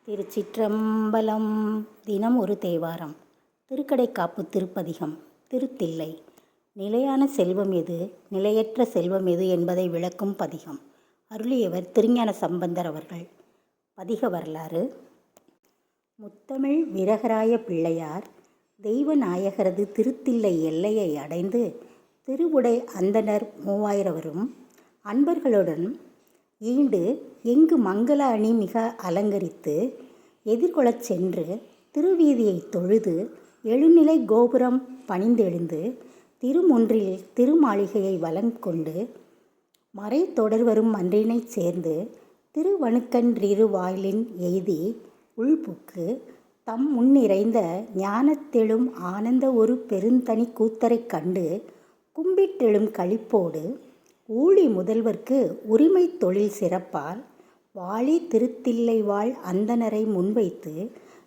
திருச்சிற்றம்பலம். தினம் ஒரு தேவாரம். திருக்கடைக்காப்பு திருப்பதிகம். திருத்தில்லை. நிலையான செல்வம் எது, நிலையற்ற செல்வம் எது என்பதை விளக்கும் பதிகம். அருளியவர் திருஞான சம்பந்தர் அவர்கள். பதிக வரலாறு. முத்தமிழ் வீரகராய பிள்ளையார் தெய்வநாயகரது திருத்தில்லை எல்லையை அடைந்து திருவுடை அந்தணர் 3000 அன்பர்களுடன் ஈண்டு எங்கு மங்கள அணி மிக அலங்கரித்து எதிர்கொள்ளச் சென்று திருவீதியை தொழுது எழுநிலை கோபுரம் பணிந்தெழுந்து திருமொன்றில் திருமாளிகையை வலம் கொண்டு மறை தொடர்வரும் மன்றினைச் சேர்ந்து திருவணுக்கன்றிரு வாயிலின் எய்தி உள்புக்கு தம் முன்னிறைந்த ஞானத்தெழும் ஆனந்த ஒரு பெருந்தனி கூத்தரைக் கண்டு கும்பிட்டெழும் களிப்போடு ஊழி முதல்வர்க்கு உரிமை தொழில் சிறப்பால் வாழி திருத்தில்லை வாழ் அந்தணரை முன்வைத்து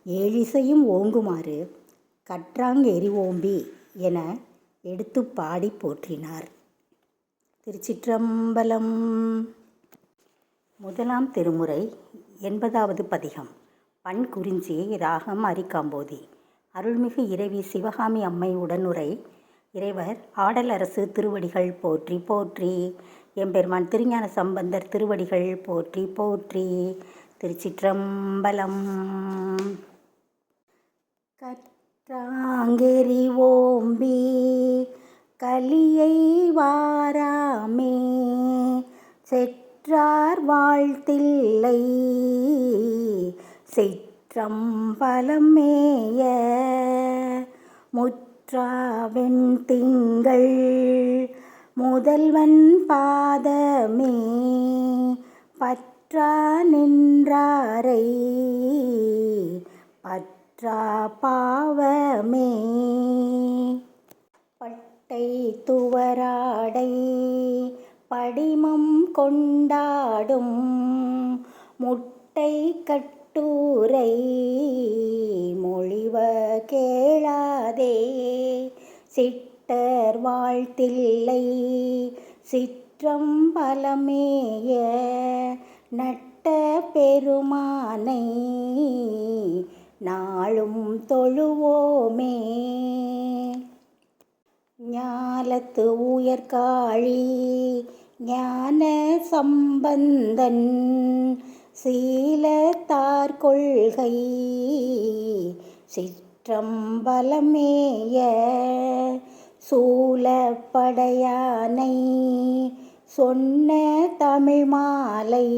ஏழிசையும் ஓங்குமாறு கற்றாங் எரிவோம்பி என எடுத்து பாடி போற்றினார். திருச்சிற்றம்பலம். முதலாம் திருமுறை 80வது பதிகம். பண் குறிஞ்சி, ராகம் அரிக்காம்போதி. அருள்மிகு இறைவி சிவகாமி அம்மை உடனுரை. இறைவர் ஆடல் அரசு திருவடிகள் போற்றி போற்றி. எம்பெருமான் திருஞான சம்பந்தர் திருவடிகள் போற்றி போற்றி. திருச்சிற்றம்பலம். கற்றாங்கெரி ஓம்பி கலியை வாராமே செற்றார் வாழ்த்தில்லை சிற்றம்பலமேய முற்றாவெண் திங்கள் முதல்வன் பாதமே பற்றா நின்றாரை பற்றா பாவமே பட்டை துவராடை படிமம் கொண்டாடும் முட்டை கட்டூரை மொழிவ கேளாதே சிட்டர் வாழ்த்தில்லை சிற்றம்பலமேய நட்ட பெருமானை நாளும் தொழுவோமே. ஞாலத்து உயர்காழி ஞான சம்பந்தன் சீலத்தார் கொள்கை சிற்றம்பலமேய சூலப்படையானை சொன்ன தமிழ் மாலை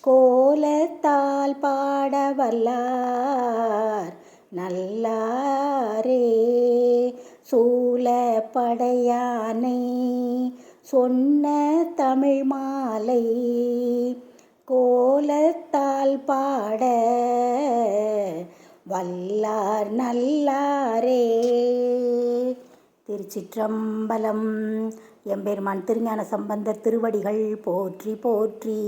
கோலத்தால் பாடவல்லார் நல்லாரே. சூலப்படையானை சொன்ன தமிழ் மாலை கோலத்தால் பாட வல்லார் நல்லாரே. திருச்சிற்றம்பலம். எம்பெருமான் திருஞான சம்பந்தர் திருவடிகள் போற்றி போற்றி.